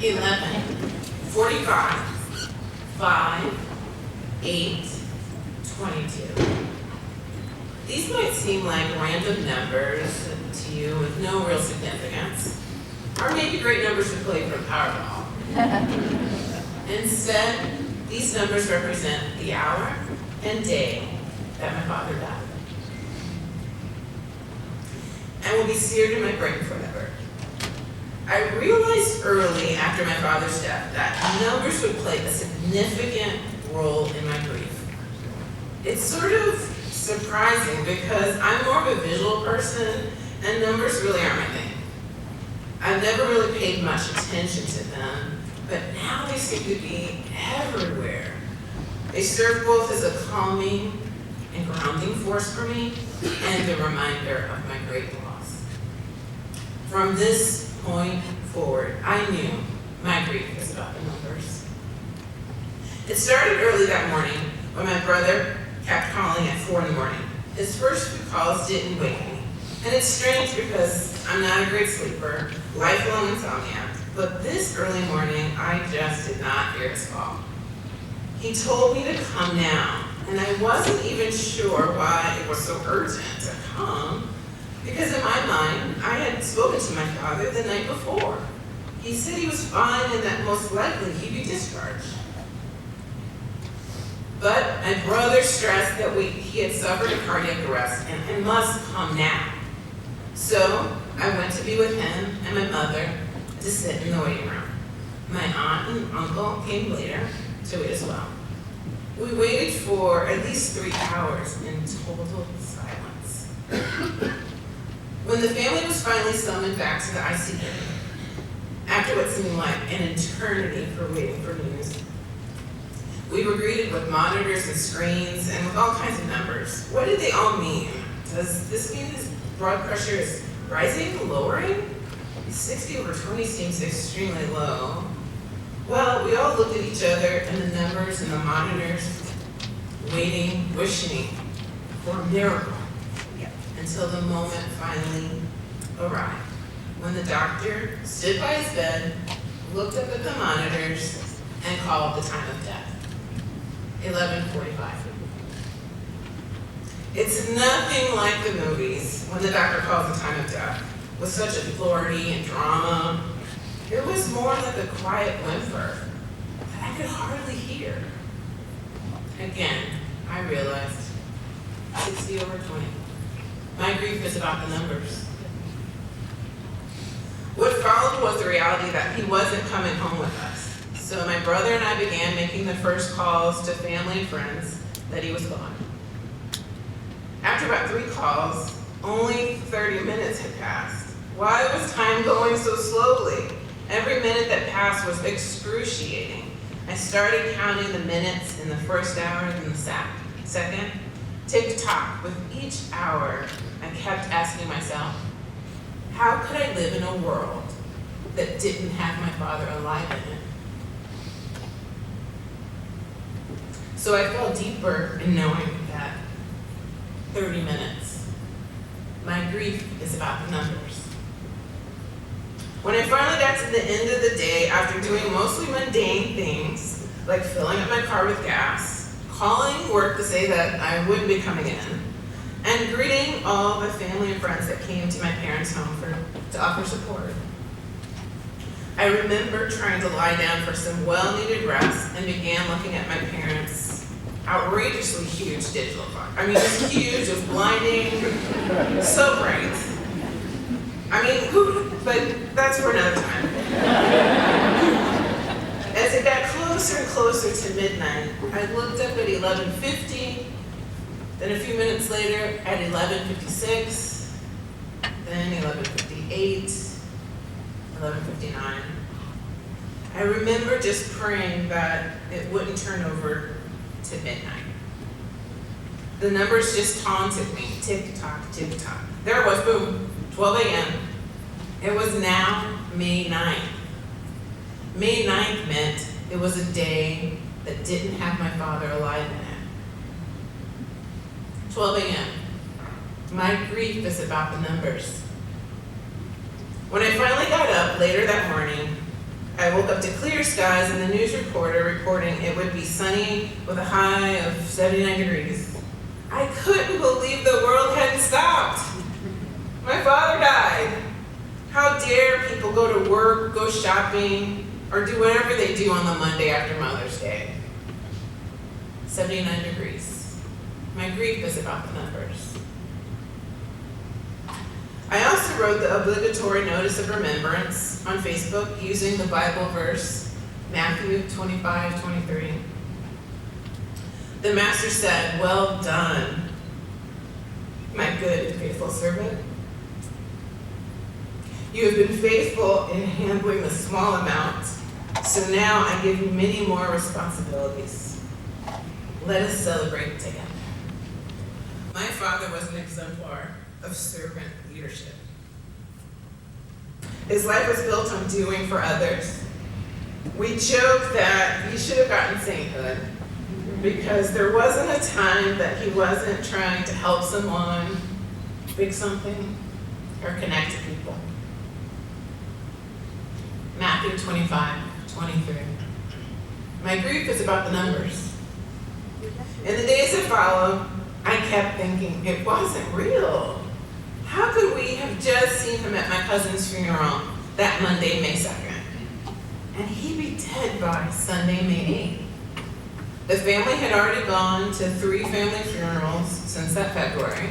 11, 45, 5, 8, 22. These might seem like random numbers to you with no real significance, or maybe great numbers to play for Powerball. Instead, these numbers represent the hour and day that my father died, and will be seared in my brain forever. I realized early after my father's death that numbers would play a significant role in my grief. It's sort of surprising because I'm more of a visual person and numbers really aren't my thing. I've never really paid much attention to them, but now they seem to be everywhere. They serve both as a calming and grounding force for me and a reminder of my great loss. From this point forward, I knew my grief was about the numbers. It started early that morning when my brother kept calling at 4 in the morning. His first few calls didn't wake me. And it's strange because I'm not a great sleeper, lifelong insomnia, but this early morning, I just did not hear his call. He told me to come now, and I wasn't even sure why it was so urgent to come, because in my mind, I had spoken to my father the night before. He said he was fine and that most likely he'd be discharged. But my brother stressed that he had suffered a cardiac arrest and I must come now. So I went to be with him and my mother to sit in the waiting room. My aunt and uncle came later to wait as well. We waited for at least 3 hours in total silence. When the family was finally summoned back to the ICU, after what seemed like an eternity for waiting for news, we were greeted with monitors and screens and with all kinds of numbers. What did they all mean? Does this mean his blood pressure is rising, lowering? 60 over 20 seems extremely low. Well, we all looked at each other and the numbers and the monitors, waiting, wishing for a miracle, until the moment finally arrived, when the doctor stood by his bed, looked up at the monitors, and called the time of death. 11:45. It's nothing like the movies when the doctor calls the time of death with such authority and drama. It was more like a quiet whimper that I could hardly hear. Again, I realized 60 over 20. My grief is about the numbers. What followed was the reality that he wasn't coming home with us. So my brother and I began making the first calls to family and friends that he was gone. After about 3 calls, only 30 minutes had passed. Why was time going so slowly? Every minute that passed was excruciating. I started counting the minutes in the first hour and the second. Tick-tock. With each hour, I kept asking myself, how could I live in a world that didn't have my father alive in it? So I fell deeper in knowing that 30 minutes. My grief is about the numbers. When I finally got to the end of the day, after doing mostly mundane things, like filling up my car with gas, calling work to say that I wouldn't be coming in, and greeting all the family and friends that came to my parents' home to offer support, I remember trying to lie down for some well-needed rest and began looking at my parents' outrageously huge digital clock. I mean, it was huge, it was blinding, so bright. I mean, but that's for another time. As it got closer and closer to midnight, I looked up at 11:50, then a few minutes later at 11:56, then 11:58, 11:59. I remember just praying that it wouldn't turn over to midnight. The numbers just taunted me, tick-tock, tick-tock. There it was, boom, 12 a.m. It was now May 9th. May 9th meant it was a day that didn't have my father alive in it. 12 a.m. My grief is about the numbers. When I finally got up later that morning, I woke up to clear skies and the news reporter reporting it would be sunny with a high of 79 degrees. I couldn't believe the world hadn't stopped. My father died. How dare people go to work, go shopping, or do whatever they do on the Monday after Mother's Day. 79 degrees. My grief is about the numbers. I also wrote the obligatory notice of remembrance on Facebook using the Bible verse, Matthew 25:23. The master said, "Well done, my good and faithful servant. You have been faithful in handling the small amount, so now I give you many more responsibilities. Let us celebrate together." My father was an exemplar of servant leadership. His life was built on doing for others. We joke that he should have gotten sainthood because there wasn't a time that he wasn't trying to help someone, fix something, or connect to people. Matthew 25:23. My grief is about the numbers. In the days that followed, I kept thinking, it wasn't real. How could we have just seen him at my cousin's funeral that Monday, May 2nd? And he'd be dead by Sunday, May 8th. The family had already gone to 3 family funerals since that February.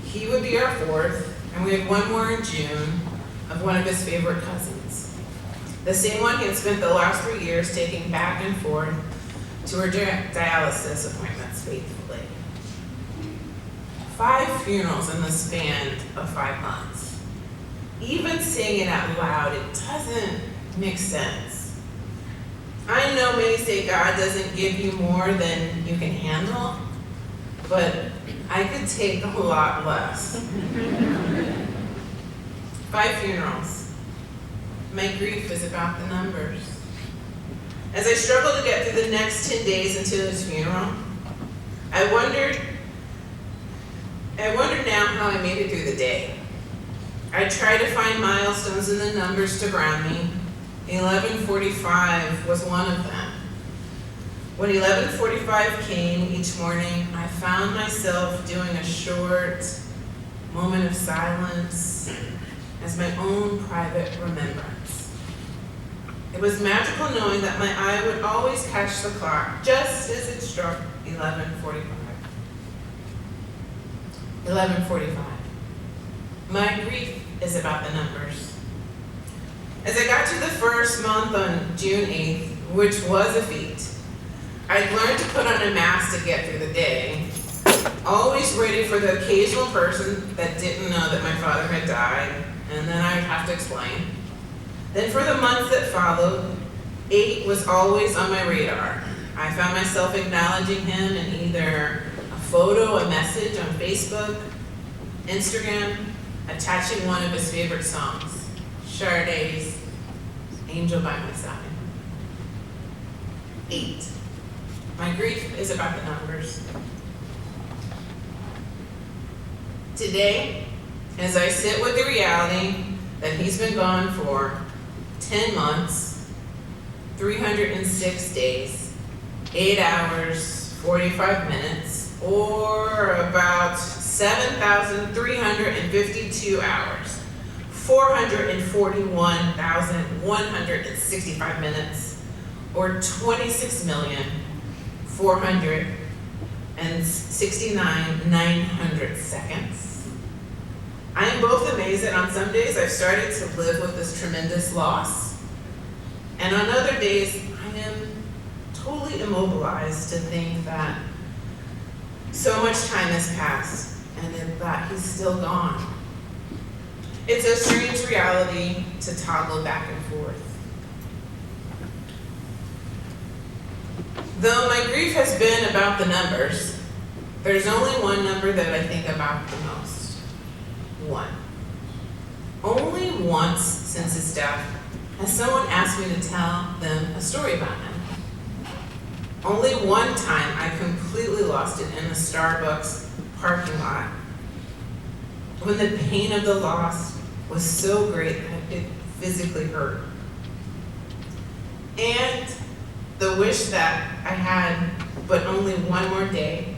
He would be our 4th, and we had one more in June of one of his favorite cousins. The same one he had spent the last 3 years taking back and forth to her dialysis appointments faithfully. 5 funerals in the span of 5 months. Even saying it out loud, it doesn't make sense. I know many say God doesn't give you more than you can handle, but I could take a lot less. 5 funerals. My grief is about the numbers. As I struggled to get through the next 10 days until his funeral, I wondered now how I made it through the day. I tried to find milestones in the numbers to ground me. 11:45 was one of them. When 11:45 came each morning, I found myself doing a short moment of silence as my own private remembrance. It was magical knowing that my eye would always catch the clock just as it struck 11:45. 11:45. My grief is about the numbers. As I got to the first month on June 8th, which was a feat, I'd learned to put on a mask to get through the day, always ready for the occasional person that didn't know that my father had died, and then I'd have to explain. Then for the months that followed, 8 was always on my radar. I found myself acknowledging him in either a photo, a message on Facebook, Instagram, attaching one of his favorite songs, Sade's Angel by My Side. 8. My grief is about the numbers. Today, as I sit with the reality that he's been gone for 10 months, 306 days, 8 hours, 45 minutes, or about 7,352 hours, 441,165 minutes, or 26,469,900 seconds. I am both amazed that on some days I've started to live with this tremendous loss, and on other days I am totally immobilized to think that so much time has passed and that he's still gone. It's a strange reality to toggle back and forth. Though my grief has been about the numbers, there's only one number that I think about the most. 1. Only once since his death has someone asked me to tell them a story about him. Only one time I completely lost it in the Starbucks parking lot, when the pain of the loss was so great that it physically hurt. and the wish that I had but only one more day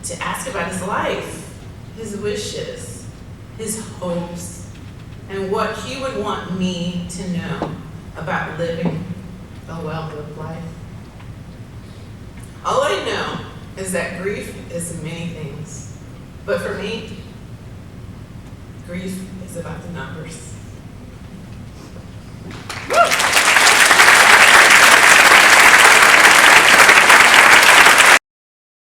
to ask about his life, his wishes, his hopes, and what he would want me to know about living a well-lived life. All I know is that grief is many things, but for me, grief is about the numbers.